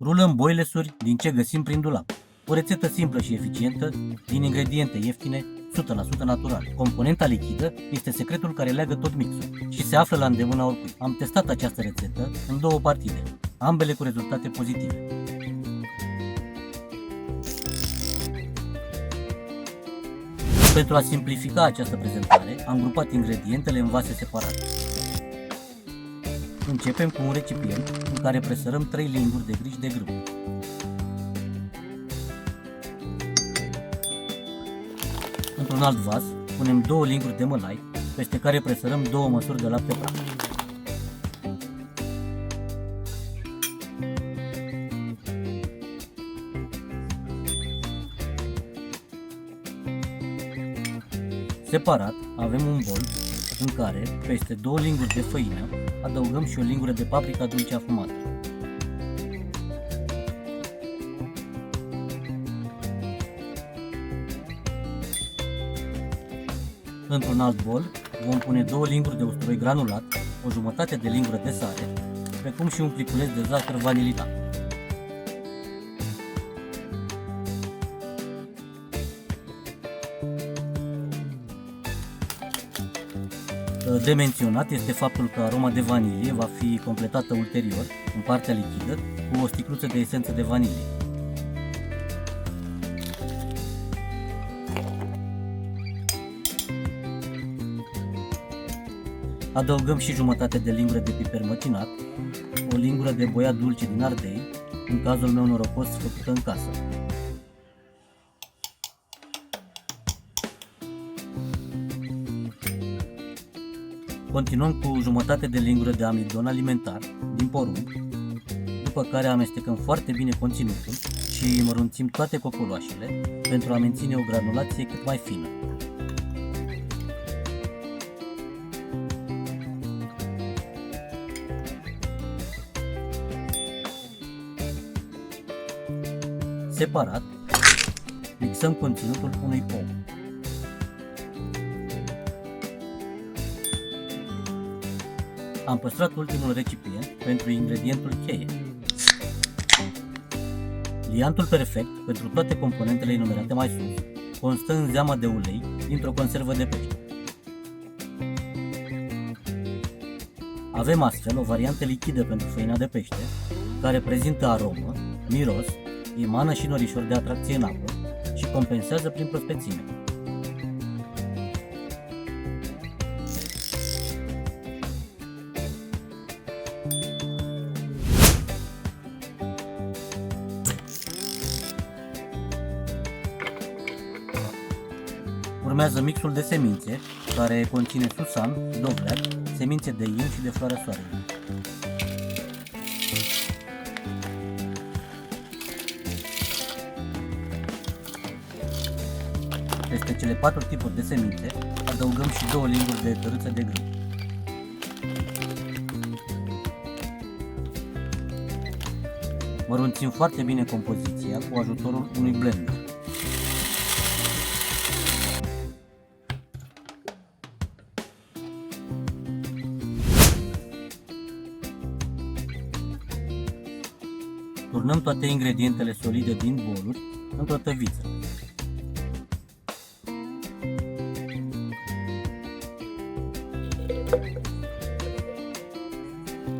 Rulăm boilesuri din ce găsim prin dulap. O rețetă simplă și eficientă, din ingrediente ieftine, 100% natural. Componenta lichidă este secretul care leagă tot mixul și se află la îndemâna oricui. Am testat această rețetă în 2 partide, ambele cu rezultate pozitive. Pentru a simplifica această prezentare, am grupat ingredientele în vase separate. Începem cu un recipient în care presărăm 3 linguri de grici de grâu. Într-un alt vas, punem 2 linguri de mălai, peste care presărăm 2 măsuri de lapte praf. Separat, avem un bol în care, peste 2 linguri de făină, adăugăm și o lingură de paprika dulce afumată. Într-un alt bol, vom pune 2 linguri de usturoi granulat, o jumătate de lingură de sare, precum și un pliculeț de zahăr vaniliat. De menționat este faptul că aroma de vanilie va fi completată ulterior, în partea lichidă, cu o sticluță de esență de vanilie. Adăugăm și jumătate de lingură de piper măcinat, o lingură de boia dulce din Ardei, în cazul meu norocos făcută în casă. Continuăm cu jumătate de lingură de amidon alimentar din porumb, după care amestecăm foarte bine conținutul și mărunțim toate cocoloașele pentru a menține o granulație cât mai fină. Separat, mixăm conținutul unui ou. Am păstrat ultimul recipient pentru ingredientul cheie. Liantul perfect pentru toate componentele enumerate mai sus constă în zeama de ulei dintr-o conservă de pește. Avem astfel o variantă lichidă pentru făina de pește, care prezintă aromă, miros, emană și norișor de atracție în apă și compensează prin prospețime. Urmează mixul de semințe, care conține susan, dovleac, semințe de in și de floarea soarelui. Peste cele 4 tipuri de semințe, adăugăm și 2 linguri de tărâță de grâu. Mărunțim foarte bine compoziția cu ajutorul unui blender. Turnăm toate ingredientele solide din boluri într-o tăviță.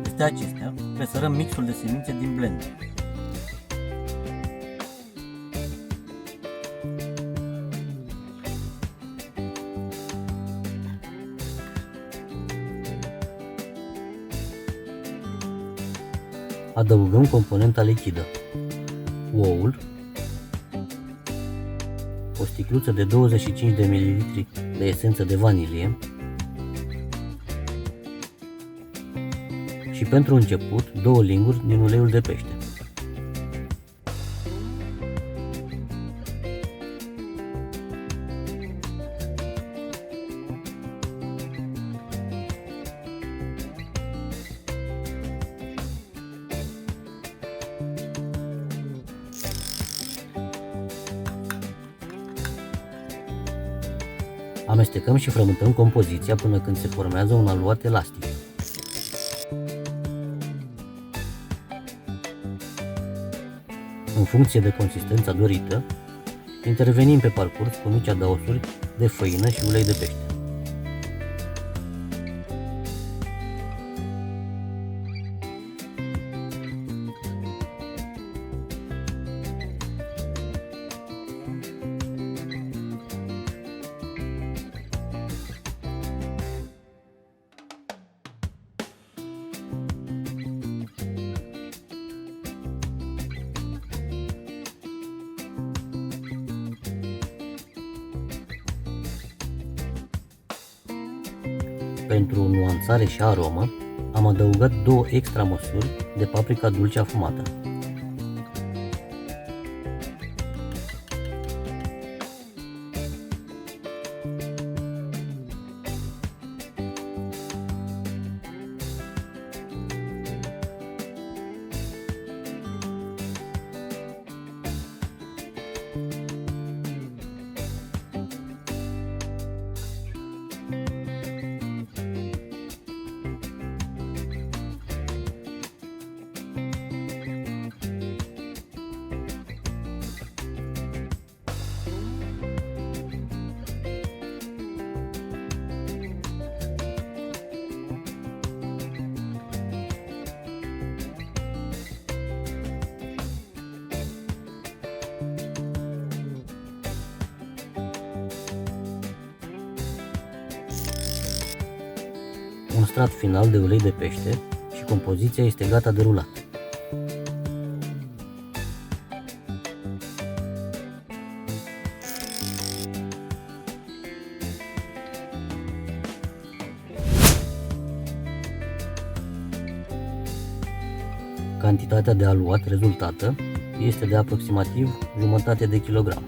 Peste acestea, presărăm mixul de semințe din blender. Adăugăm componenta lichidă, oul, o sticluță de 25 de ml de esență de vanilie și pentru început 2 linguri din uleiul de pește. Amestecăm și frământăm compoziția până când se formează un aluat elastic. În funcție de consistența dorită, intervenim pe parcurs cu mici adaosuri de făină și ulei de pește. Pentru nuanțare și aromă, am adăugat 2 extra măsuri de paprika dulce afumată. Un strat final de ulei de pește și compoziția este gata de rulat. Cantitatea de aluat rezultată este de aproximativ jumătate de kilogram.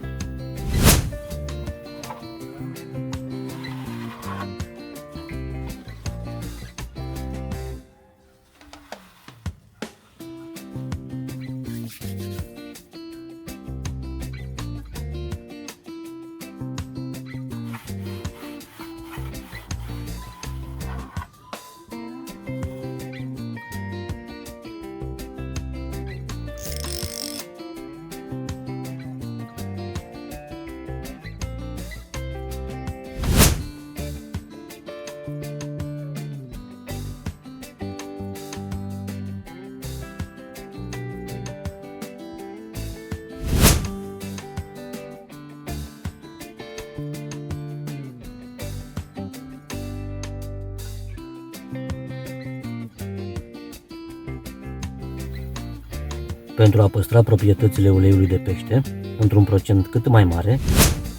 Pentru a păstra proprietățile uleiului de pește într-un procent cât mai mare,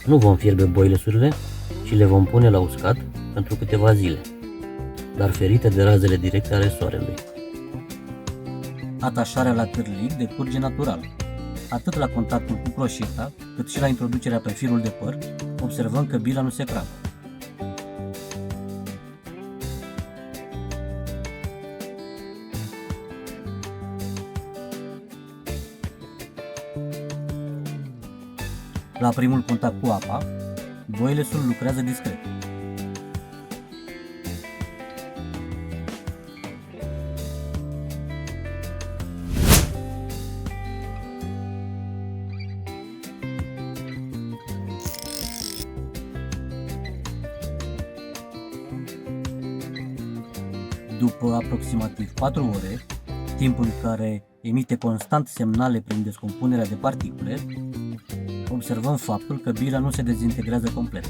nu vom fierbe boilesurile, ci le vom pune la uscat pentru câteva zile, dar ferite de razele directe ale soarelui. Atașarea la târlic decurge natural. Atât la contactul cu croșeta, cât și la introducerea pe firul de păr, observăm că bila nu se crapă. La primul contact cu apa, boilesul lucrează discret. După aproximativ 4 ore, timp în care emite constant semnale prin descompunerea de particule, observăm faptul că bila nu se dezintegrează complet.